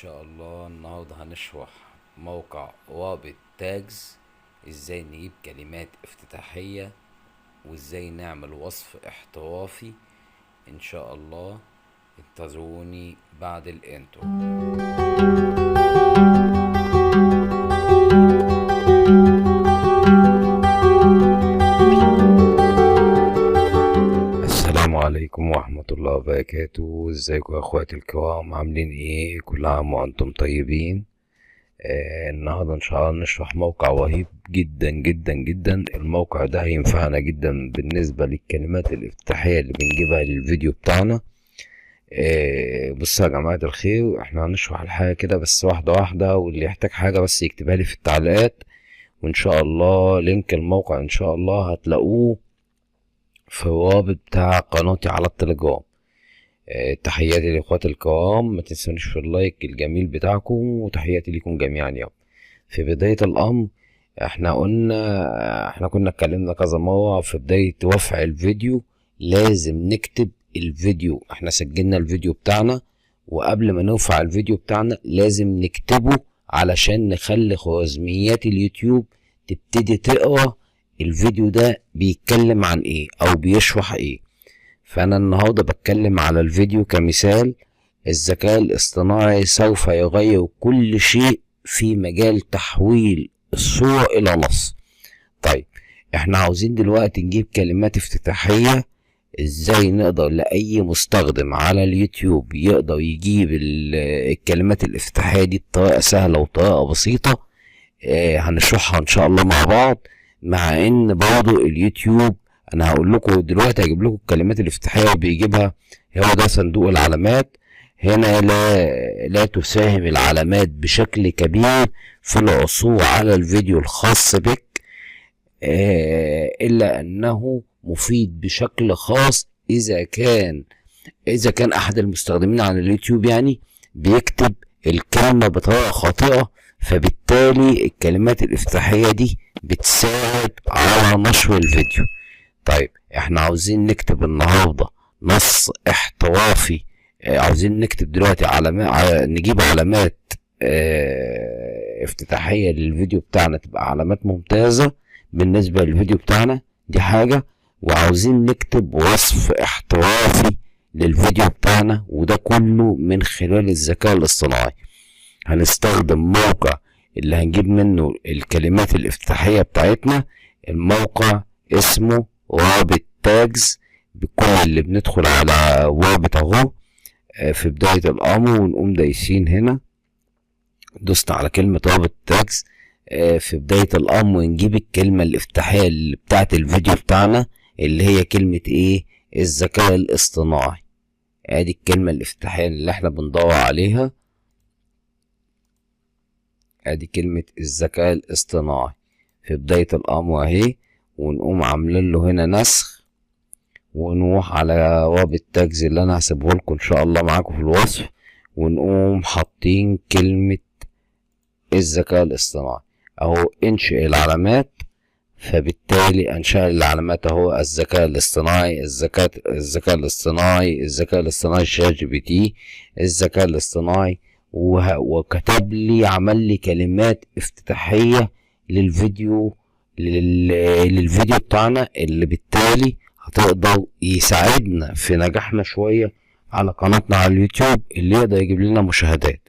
شاء الله النهاردة هنشرح موقع رابط تاجز، ازاي نجيب كلمات افتتاحية وازاي نعمل وصف احترافي. ان شاء الله انتظروني بعد الانترو. السلام عليكم ورحمة الله وبركاته. ازيكم يا اخواتي الكرام، عاملين ايه؟ كل عام وانتم طيبين. النهاردة ان شاء الله نشرح موقع رهيب جدا جدا جدا. الموقع ده هينفعنا جدا بالنسبة للكلمات الافتتاحية اللي بنجيبها للفيديو بتاعنا. بصوا يا جماعة الخير، احنا هنشرح الحاجة كده بس واحدة واحدة، واللي يحتاج حاجة بس يكتبها لي في التعليقات، وان شاء الله لينك الموقع ان شاء الله هتلاقوه في الرابط بتاع قناتي على التليجرام. تحياتي لاخواتي الكرام، ما تنسونيش في اللايك الجميل بتاعكم، وتحياتي لكم جميعا يا رب. في بداية الامر احنا كنا اتكلمنا كذا مرة في بداية رفع الفيديو لازم نكتب الفيديو. احنا سجلنا الفيديو بتاعنا، وقبل ما نرفع الفيديو بتاعنا لازم نكتبه علشان نخلي خوارزميات اليوتيوب تبتدي تقرا الفيديو ده بيتكلم عن ايه او بيشرح ايه. فأنا النهاردة بتكلم على الفيديو كمثال. الذكاء الاصطناعي سوف يغير كل شيء في مجال تحويل الصورة إلى نص. طيب، احنا عاوزين دلوقتي نجيب كلمات افتتاحية. ازاي نقدر لأي مستخدم على اليوتيوب يقدر يجيب الكلمات الافتتاحية دي بطريقة سهلة وطريقة بسيطة؟ هنشرحها ان شاء الله مع بعض. مع ان برضو اليوتيوب، انا هقول لكم دلوقتي، هجيب لكم الكلمات الافتتاحيه وبيجيبها. هو ده صندوق العلامات. هنا لا تساهم العلامات بشكل كبير في العثور على الفيديو الخاص بك، الا انه مفيد بشكل خاص اذا كان احد المستخدمين على اليوتيوب يعني بيكتب الكلمة بطريقة خاطئة، فبالتالي الكلمات الافتتاحية دي بتساعد على نشر الفيديو. طيب، احنا عاوزين نكتب النهاردة نص احترافي. عاوزين نكتب دلوقتي علامات، نجيب علامات افتتاحية للفيديو بتاعنا تبقى علامات ممتازة بالنسبة للفيديو بتاعنا، دي حاجة. وعاوزين نكتب وصف احترافي للفيديو بتاعنا، وده كله من خلال الذكاء الاصطناعي. هنستخدم موقع اللي هنجيب منه الكلمات الافتتاحية بتاعتنا. الموقع اسمه رابط تاجز. بكل اللي بندخل على رابط اهو في بداية الامر، ونقوم دايسين هنا، دوست على كلمة رابط تاجز في بداية الامر، ونجيب الكلمة الافتتاحية اللي بتاعت الفيديو بتاعنا، اللي هي كلمة ايه؟ الذكاء الاصطناعي. ادي الكلمة الافتتاحية اللي احنا بندور عليها، ادي كلمة الذكاء الاصطناعي في بداية الامر اهي. ونقوم عاملين له هنا نسخ، ونروح على رابط تاجز اللي انا هسيبه لكم ان شاء الله معاكم في الوصف، ونقوم حاطين كلمة الذكاء الاصطناعي اهو. انشئ العلامات، فبالتالي انشأ العلامات اهو. الذكاء الاصطناعي، الذكاء الاصطناعي، الذكاء الاصطناعي شات جي بي تي، الذكاء الاصطناعي. وكتب لي، عمل لي كلمات افتتاحية للفيديو للفيديو بتاعنا، اللي بالتالي هتقدر يساعدنا في نجاحنا شوية على قناتنا على اليوتيوب، اللي يقدر يجيب لنا مشاهدات.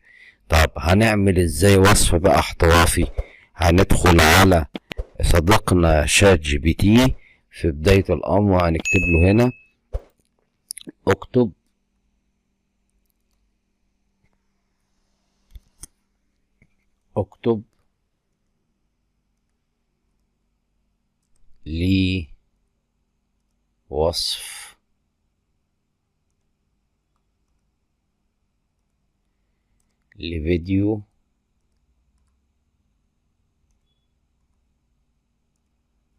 طب هنعمل ازاي وصف بقى احترافي؟ هندخل على صديقنا شات جي بي تي. في بداية الأمر هنكتب له هنا اكتب لي وصف لفيديو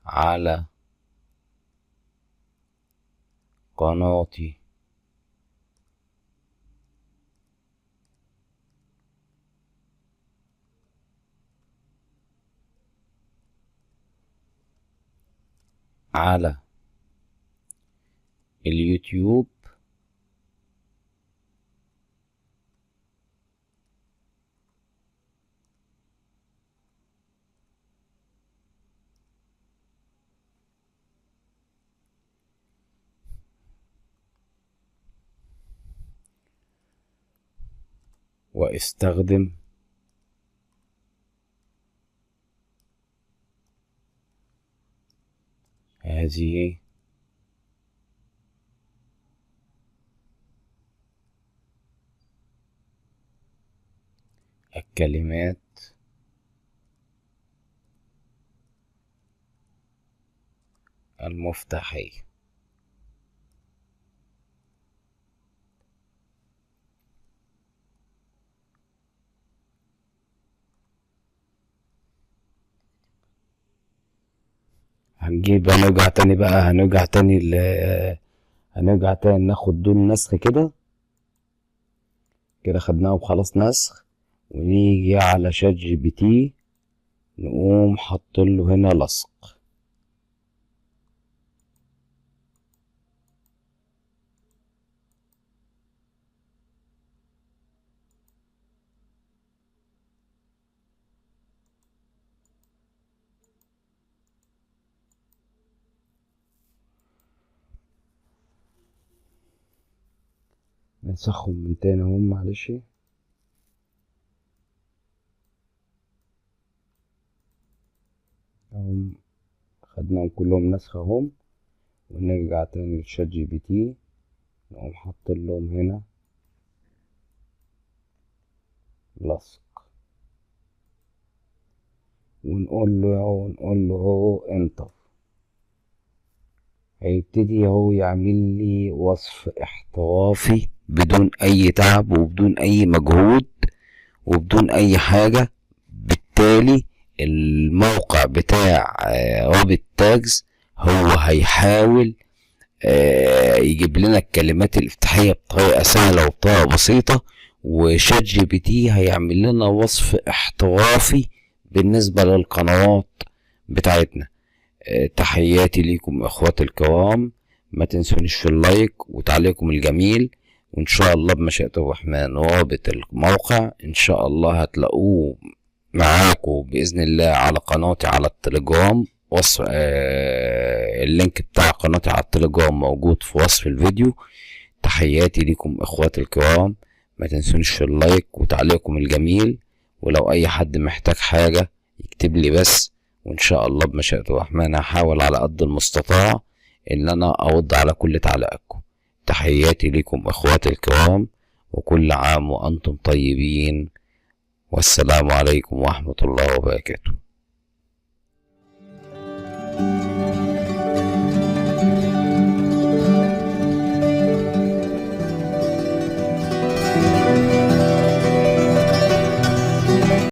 على قناتي على اليوتيوب واستخدم هذه الكلمات المفتاحية. هنرجع تاني بقى، هنرجع تاني ناخد دول نسخ كده خدناهم خلاص نسخ، ونيجي على شات جي بي تي نقوم حاطين له هنا لصق. ننسخهم من تاني اهم، معلش. اهم خدناهم كلهم نسخ اهم، ونرجع تاني للشات جي بي تي نقوم حاطين لهم هنا لصق، ونقول له اهو انتر. هيبتدي اهو يعمل لي وصف احترافي بدون اي تعب وبدون اي مجهود وبدون اي حاجة. بالتالي الموقع بتاع رابط تاجز هو هيحاول يجيب لنا الكلمات الافتتاحية بطريقة سهلة وبطريقة بسيطة، وشات جي بي تي هيعمل لنا وصف احترافي بالنسبة للقنوات بتاعتنا. تحياتي ليكم اخواتي الكرام، ما تنسونيش في اللايك وتعليقكم الجميل، وان شاء الله بمشيئة الرحمن رابط الموقع ان شاء الله هتلاقوه معاكم بإذن الله على قناتي على التليجرام. وصف اللينك بتاع قناتي على التليجرام موجود في وصف الفيديو. تحياتي ليكم اخواتي الكرام، ما تنسونيش في اللايك وتعليقكم الجميل، ولو اي حد محتاج حاجة يكتب لي بس، وان شاء الله بمشيئة الرحمن هحاول على قد المستطاع ان انا ارد على كل تعليقاتكم. تحياتي ليكم اخواتي الكرام، وكل عام وانتم طيبين، والسلام عليكم ورحمة الله وبركاته.